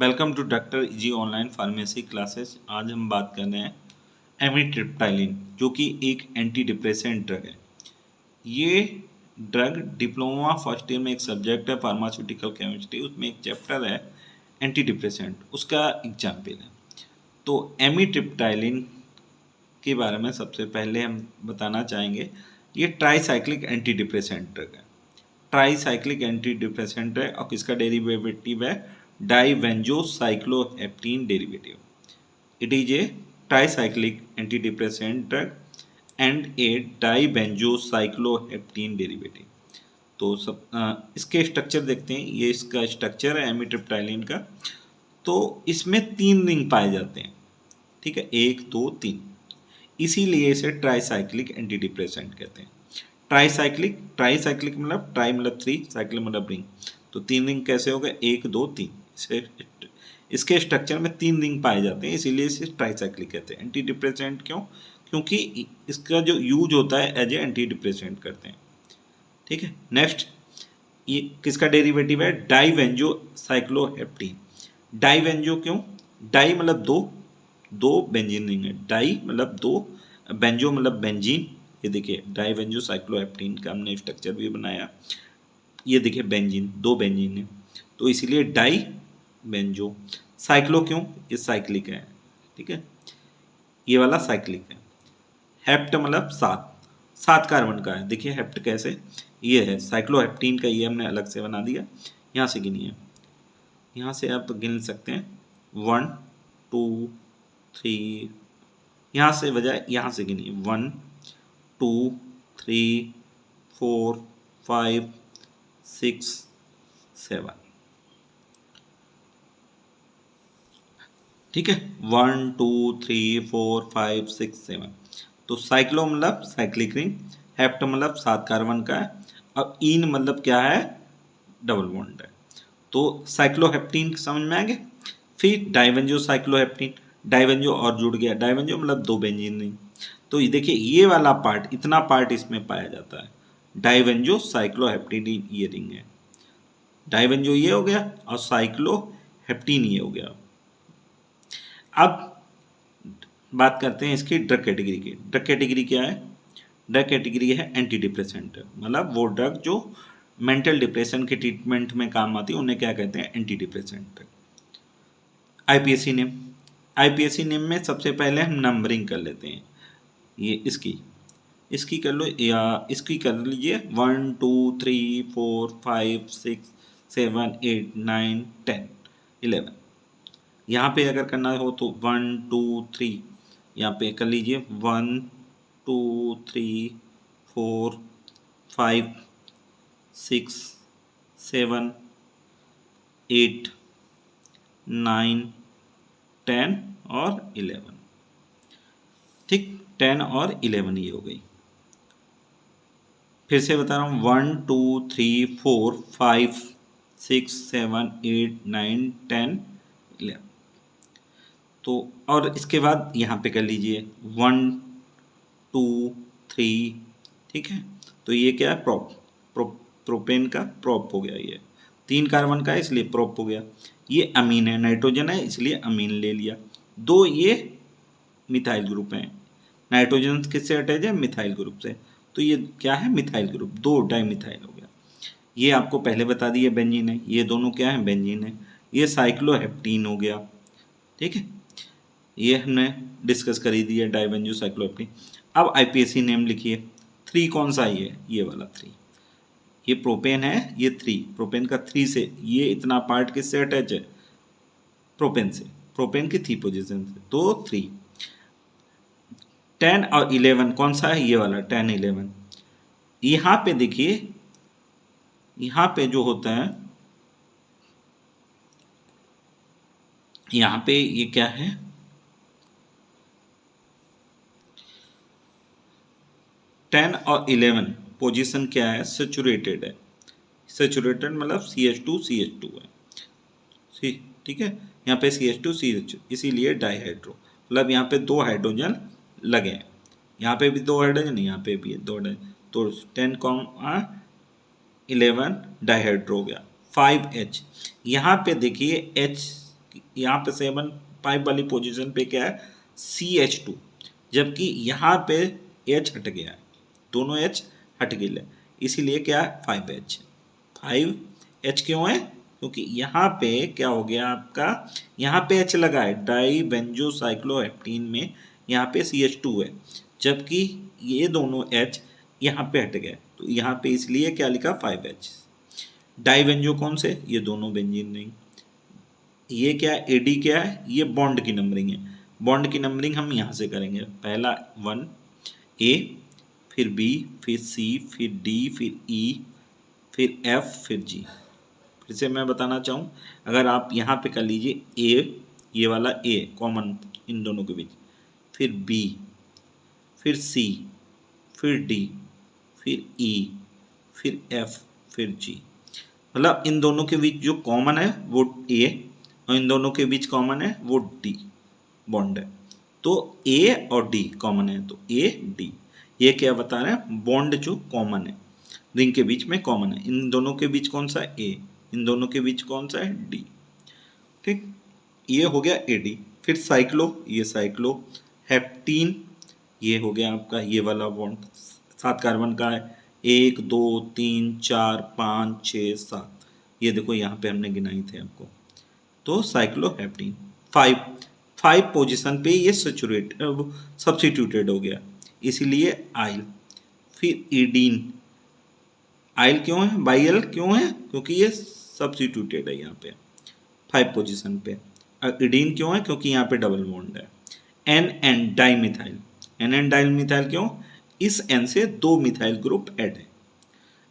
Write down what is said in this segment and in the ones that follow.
Welcome to doctor easy online pharmacy classes. आज हम बात कर रहे हैं एमिट्रिप्टाइलिन, जो कि एक एंटी डिप्रेसेंट ड्रग है। ये ड्रग डिप्लोमा फर्स्ट ईयर में एक सब्जेक्ट है फार्मास्यूटिकल केमिस्ट्री, उसमें एक चैप्टर है एंटी डिप्रेसेंट, उसका एग्जाम्पल है। तो एमिट्रिप्टाइलिन के बारे में सबसे पहले हम बताना चाहेंगे, ये ट्राईसाइक्लिक एंटी डिप्रेसेंट ड्रग है। ट्राईसाइक्लिक एंटी डिप्रेसेंट है और किसका डेरिवेटिव है? Dibenzocycloheptene derivative. It is a tricyclic antidepressant drug and a dibenzocycloheptene derivative. तो इसके स्ट्रक्चर देखते हैं। ये इसका स्ट्रक्चर है एमिट्रिप्टाइलिन का। तो इसमें 3 रिंग पाए जाते हैं, ठीक है, 1 2 3, इसीलिए इसे ट्राईसाइक्लिक एंटीडिप्रेसेंट कहते हैं। ट्राईसाइक्लिक मतलब ट्राई मतलब 3, साइक्लिक मतलब रिंग। तो 3 रिंग कैसे हो गए? 1 2 3। इसके स्ट्रक्चर में 3 रिंग पाए जाते हैं, इसीलिए इसे ट्राईसाइक्लिक कहते हैं। एंटी डिप्रेसेंट क्यों? क्योंकि इसका जो यूज होता है एज ए एंटी डिप्रेसेंट करते हैं, ठीक है। नेक्स्ट, ये किसका डेरिवेटिव है? डाइवेंजोसाइक्लोहेप्टीन। डाइवेंजो क्यों? डाई मतलब दो बेंजीन रिंग है। डाई मतलब 2, बेंजो मतलब बेंजीन। ये देखिए डाइवेंजोसाइक्लोहेप्टीन का हमने स्ट्रक्चर भी बनाया। ये देखिए बेंजीन, 2 बेंजीन है, तो इसीलिए डाई बेंजो। साइक्लो क्यों? ये साइक्लिक है, ठीक है, ये वाला साइक्लिक है। हेप्ट मतलब 7 कार्बन का है। देखिए हेप्ट कैसे, ये है साइक्लोहेप्टीन का, ये हमने अलग से बना दिया। यहाँ से गिनिए, यहाँ से आप गिन सकते हैं 1 2 3, यहाँ से बजाय यहाँ से गिनिए 1 2 3 4 5 6 7, ठीक है, 1 2 3 4 5 6 7। तो साइक्लो मतलब साइक्लिक रिंग, हेप्ट मतलब 7 कार्बन का है, अब इन मतलब क्या है? डबल बॉन्ड है। तो साइक्लोहेप्टीन समझ में आ गया। फिर डाइवेंजो साइक्लोहेप्टीन, डाइवेंजो और जुड़ गया, डाइवेंजो मतलब 2 बेंजीन रिंग। तो ये देखिए ये वाला पार्ट, इतना पार्ट इसमें पाया जाता है। डाइवेंजो साइक्लोहेप्टीन ये रिंग है, डाइवेंजो ये हो गया और साइक्लोहेप्टीन ये हो गया। अब बात करते हैं इसकी ड्रग कैटेगरी की। ड्रग कैटेगरी क्या है? ड्रग कैटेगरी है एंटी डिप्रेसेंट, मतलब वो ड्रग जो मेंटल डिप्रेशन के ट्रीटमेंट में काम आती है उन्हें क्या कहते हैं? Anti depressant. IPSC name, IPSC name में सबसे पहले हम नंबरिंग कर लेते हैं। ये इसकी कर लो, या इसकी कर लीजिए 1 2 3 4 5 6 7 8 9 10 11। यहाँ पे अगर करना हो तो 1 2 3, यहाँ पे कर लीजिए 1 2 3 4 5 6 7 8 9 10 और 11, ठीक, 10 और 11 ये हो गई। फिर से बता रहा हूँ 1 2 3 4 5 6 7 8 9 10 11। तो और इसके बाद यहाँ पे कर लीजिए 1 2 3, ठीक है। तो ये क्या है? प्रोपेन का प्रोप हो गया। ये 3 कार्बन का है इसलिए प्रोप हो गया। ये अमीन है, नाइट्रोजन है इसलिए अमीन ले लिया। 2 ये मिथाइल ग्रुप है। नाइट्रोजन किससे अटैच है? मिथाइल ग्रुप से। तो ये क्या है? मिथाइल ग्रुप, 2 डाइमिथाइल हो गया। ये आपको पहले बता दिया बेंजीन है, ये दोनों क्या है? बेंजीन है। ये साइक्लोहेप्टीन हो गया, ठीक है, ये हमने डिस्कस करी दिया डाइवेंजो साइक्लोहेप्टीन। अब आईपीएससी नेम लिखिए। 3 कौन सा? ये वाला 3, ये प्रोपेन है, ये 3 प्रोपेन का 3 से ये इतना पार्ट किससे अटैच है? प्रोपेन से, प्रोपेन की 3 पोजीशन से, तो 3। 10 और 11 कौन सा है? ये वाला 10 11। यहाँ पे देखिए, यहाँ पे जो होता है, यहाँ पे ये क्या है? 10 और 11 पोजीशन क्या है? सेचुरेटेड है। सेचुरेटेड मतलब CH2 है, ठीक है, यहाँ पे CH2 CH2, इसीलिए डाइहाइड्रो, मतलब यहाँ पे 2 हाइड्रोजन लगे हैं। यहाँ पे भी 2 हाइड्रोजन, यहाँ पे भी 2 हाइड्रोजन, तो 10 11 डाइहाइड्रो हो गया। 5H, यहाँ पे देखिए H यहाँ पे 7 5 वाली पोजीशन पे क्या है CH2, जबकि यहाँ पे H हट गया है, दोनों H हट गए, इसीलिए क्या है 5H। 5H क्यों है? क्योंकि यहाँ पे क्या हो गया आपका, यहाँ पे H लगा है, डाई बेंजोसाइक्लोहेप्टीन में यहाँ पे CH2 है, जबकि ये दोनों H यहाँ पे हट गए, तो यहाँ पे इसलिए क्या लिखा 5H। डाई बेंजो कौन से? ये दोनों बेंजीन रिंग। ये क्या है AD क्या है? ये बॉन्ड की नंबरिंग है। बॉन्ड की नंबरिंग हम यहाँ से करेंगे, पहला 1 A, फिर B, फिर C, फिर D, फिर E, फिर F, फिर G। फिर से मैं बताना चाहूँ, अगर आप यहाँ पे कर लीजिए A, ये वाला A कॉमन इन दोनों के बीच, फिर B, फिर C, फिर D, फिर E, फिर F, फिर G। मतलब इन दोनों के बीच जो कॉमन है वो A और इन दोनों के बीच कॉमन है वो D बॉन्ड है। तो A और D कॉमन है, तो A D, ये क्या बता रहे हैं? बॉन्ड जो कॉमन है, रिंग के बीच में कॉमन है। इन दोनों के बीच कौन सा है? A, इन दोनों के बीच कौन सा है? D। ठीक, ये हो गया AD। फिर साइक्लो, ये साइक्लो हेप्टीन, ये हो गया आपका ये वाला बॉन्ड 7 कार्बन का है, 1 2 3 4 5 6 7, ये देखो यहाँ पे हमने गिनाई थे आपको। तो साइक्लोहेप्टीन 5 पोजीशन पे ये सैचुरेट सब्स्टिट्यूटेड हो गया, इसीलिए आइल। फिर ईडीन, आइल क्यों है? बाइल क्यों है? क्योंकि ये सब्स्टिट्यूटेड है यहाँ पे 5 पोजीशन पे। ईडीन क्यों है? क्योंकि यहाँ पे डबल बॉन्ड है। एन डाइमिथाइल, एन डाइमिथाइल क्यों? इस एन से 2 मिथाइल ग्रुप ऐड है,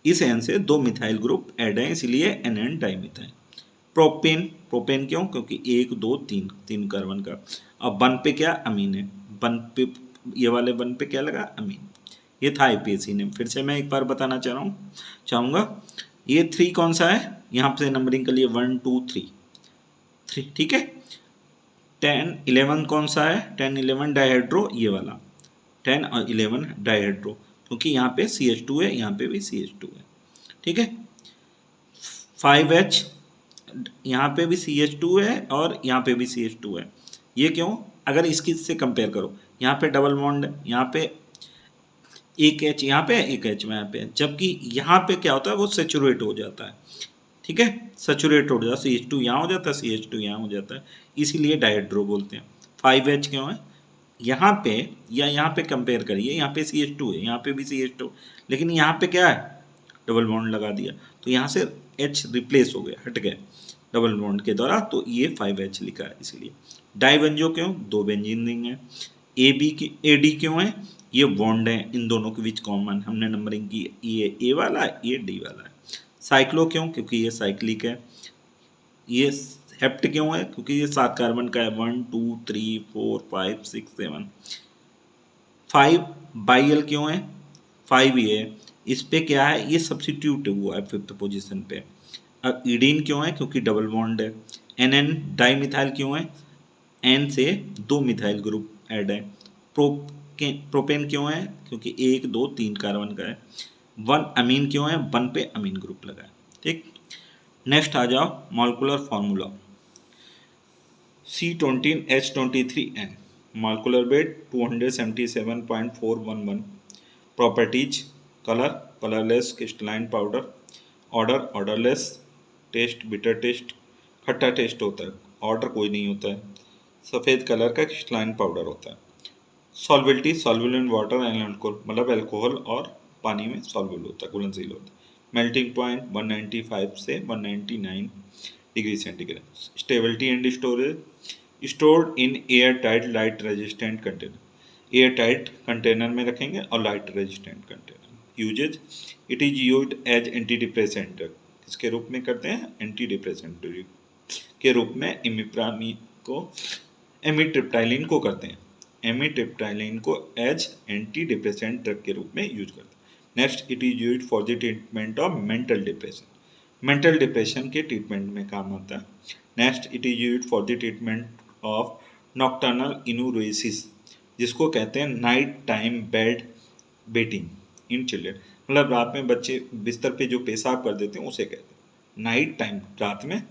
इस एन से 2 मिथाइल ग्रुप ऐड है, इसलिए एन डाइमिथाइल। प्रोपेन, प्रोपेन क्यों? क्योंकि 1 2 3 कार्बन का। अब वन पे क्या? अमीन है, वन पे ये वाले वन पे क्या लगा? अमीन। ये था आईपीएसी नेम। फिर से मैं एक बार बताना चाहूँगा, ये 3 कौन सा है? यहाँ पे नंबरिंग के लिए 1 2 3, ठीक है। 10 11 कौन सा है? 10 11 डाइहाइड्रो, ये वाला 10 और 11 डाइहाइड्रो, क्योंकि यहाँ पे CH2 है, यहाँ पे भी CH2 है, ठीक है। 5H, यहाँ पे भी CH2 है और यहाँ पे भी CH2 है, ये क्यों? अगर इसकी से कंपेयर करो, यहाँ पे डबल बॉन्ड है, यहाँ पे एक H यहाँ पे, एक H में यहाँ पे, जबकि यहाँ पे क्या होता है? वो सेचुरेट हो जाता है, ठीक है, सेचुरेट हो जाता है, CH2 यहाँ हो जाता है, CH2 यहाँ हो जाता है, इसीलिए डाइहाइड्रो बोलते हैं। 5H क्यों है? यहाँ पे या यहाँ पे कंपेयर करिए, यहाँ पे CH2 है, यहाँ पे भी CH2, लेकिन यहाँ पे क्या है? डबल बॉन्ड लगा दिया, तो यहाँ से H रिप्लेस हो गया, हट गया डबल बॉन्ड के द्वारा, तो ये 5H लिखा है इसलिए। डाइबेंजो क्यों? 2 बेंजीन रिंग है। AD क्यों है? ये बॉन्ड है, इन दोनों के बीच कॉमन, हमने नंबरिंग की, ये A वाला है, ये D वाला है। साइक्लो क्यों? क्योंकि ये साइक्लिक है। ये हेप्ट क्यों है? क्योंकि ये 7 कार्बन का है, 1 2 3 4 5 6 7। 5 बाइल क्यों है? 5 ये है, इस पे क्या है? ये सब्स्टिट्यूट हुआ है 5th पोजीशन पे। अब ईडीन क्यों है? क्योंकि डबल बॉन्ड है। एन डाइमिथाइल क्यों है? एन से 2 मिथाइल ग्रुप ऐड है। प्रोपेन क्यों है? क्योंकि 1 2 3 कार्बन का है। 1 अमीन क्यों है? 1 पे अमीन ग्रुप लगा है, ठीक। नेक्स्ट आ जाओ molecular formula. C20H23N, molecular weight 277.411, properties colour colourless crystalline powder, order odourless, test bitter taste, खट्टा टेस्ट होता है, ऑर्डर कोई नहीं होता है, सफ़ेद कलर का क्रिस्टलाइन पाउडर होता है। Solubility soluble in water and alcohol, मतलब अल्कोहल और पानी में सॉल्युबल होता है, घुलनशील होता है। मेल्टिंग पॉइंट 195 से 199 degree centigrade. Stability and storage, stored in air tight light resistant container, air tight container में रखेंगे और light resistant container. Uses, it is used as anti depressant, इसके रूप में करते हैं एंटी डिप्रेसेंट के रूप में एमिट्रिप्टाइलिन को करते हैं, एमिट्रिप्टाइलिन को एज एंटी डिप्रेसेंट ड्रग के रूप में यूज करते हैं। Next, it is used for the treatment of mental depression, mental depression के ट्रीटमेंट में काम आता है। Next, it is used for the treatment of nocturnal enuresis, जिसको कहते हैं night time bed wetting in children, मतलब रात में बच्चे बिस्तर पे जो पेशाब कर देते हैं उसे कहते हैं नाइट टाइम, रात में,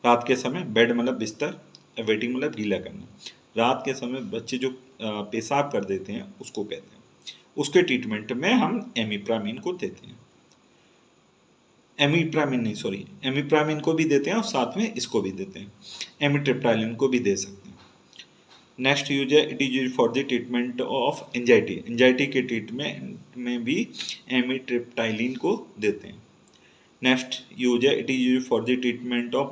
रात के समय, बेड मतलब बिस्तर, वेटिंग मतलब ढीला करना। रात के समय बच्चे जो पेशाब कर देते हैं उसको कहते हैं। उसके ट्रीटमेंट में हम एमिप्रामिन को देते हैं। एमिप्रामिन नहीं, सॉरी, एमिप्रामिन को भी देते हैं और साथ में इसको भी देते हैं, एमिट्रिप्टाइलिन को भी दे सकते हैं। नेक्स्ट यूज है, it is use for the treatment of anxiety. Anxiety के ट्रीटमेंट में भी एमिट्रिप्टाइलिन को देते हैं। नेक्स्ट यूज है, it is use for the treatment of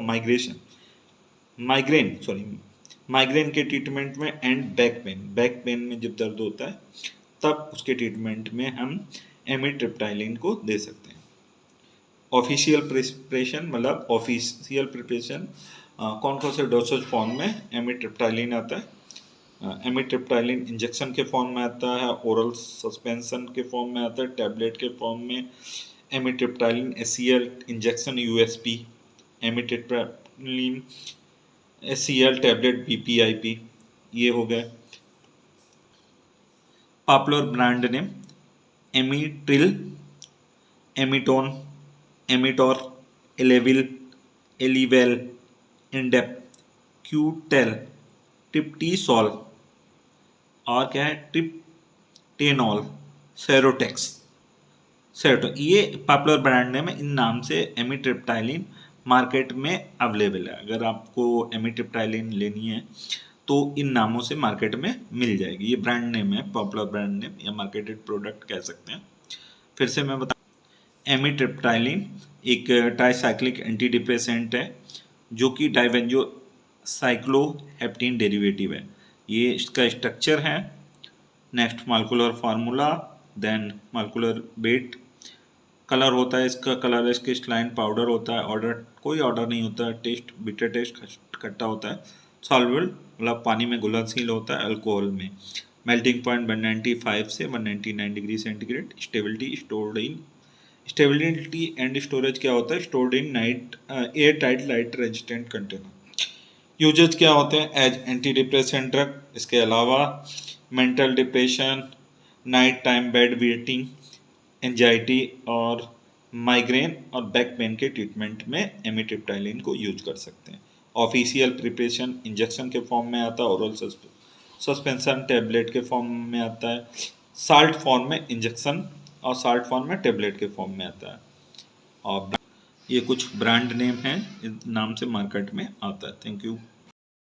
migraine के ट्रीटमेंट में एंड बैक पेन में जब दर्द होता है तब उसके ट्रीटमेंट में हम एमिट्रिप्टाइलिन को दे सकते हैं। ऑफिशियल प्रिपरेशन मतलब ऑफिशियल प्रिपरेशन कौन कौन से डोसेज फॉर्म में एमिट्रिप्टाइलिन आता है। एमिट्रिप्टाइलिन इंजेक्शन के फॉर्म में आता है, ओरल सस्पेंशन के फॉर्म में आता है, टैबलेट के फॉर्म में amitriptyline HCl injection USP, amitriptyline HCl tablet BP IP, ये हो गए। Popular brand name Amitril, Amitone, Amitor, Elavil, Elivel, Indep, Qutel, Tryptizol और क्या है ट्रिप्टेनॉल, सेरोटेक्स, ये पॉपुलर ब्रांड नेम है। इन नाम से एमिट्रिप्टाइलिन मार्केट में अवेलेबल है। अगर आपको एमिट्रिप्टाइलिन लेनी है तो इन नामों से मार्केट में मिल जाएगी। ये ब्रांड नेम है, पॉपुलर ब्रांड नेम या मार्केटेड प्रोडक्ट कह सकते हैं। फिर से मैं बता, एमिट्रिप्टाइलिन एक ट्राइसाइक्लिक एंटी डिप्रेसेंट है जो कि डाइवेंजो साइक्लोहेप्टिन डेरिवेटिव है। ये इसका स्ट्रक्चर है। Next molecular formula, then molecular weight, colour होता है इसका, कलर इसके स्लाइन पाउडर होता है, ऑर्डर कोई ऑर्डर नहीं होता है, टेस्ट बिटर टेस्ट खट्टा होता है, सॉल्युबल मतलब पानी में घुलनशील होता है, अल्कोहल में। मेल्टिंग पॉइंट 195 से 199 degree centigrade. Stability and storage क्या होता है, stored in air tight light resistant container. Uses क्या होते हैं, एज एंटी डिप्रेसेंट ड्रग, इसके अलावा mental depression, night time bed wetting, anxiety और माइग्रेन और बैक पेन के ट्रीटमेंट में एमिट्रिप्टाइलिन को यूज कर सकते हैं। ऑफिशियल प्रिपरेशन इंजेक्शन के फॉर्म में आता है, ओरल सस्पेंशन टैबलेट के फॉर्म में आता है, साल्ट फॉर्म में इंजेक्शन और साल्ट फॉर्म में टैबलेट के फॉर्म में आता है। और ये कुछ ब्रांड नेम हैं, इस नाम से मार्केट में आता है। Thank you.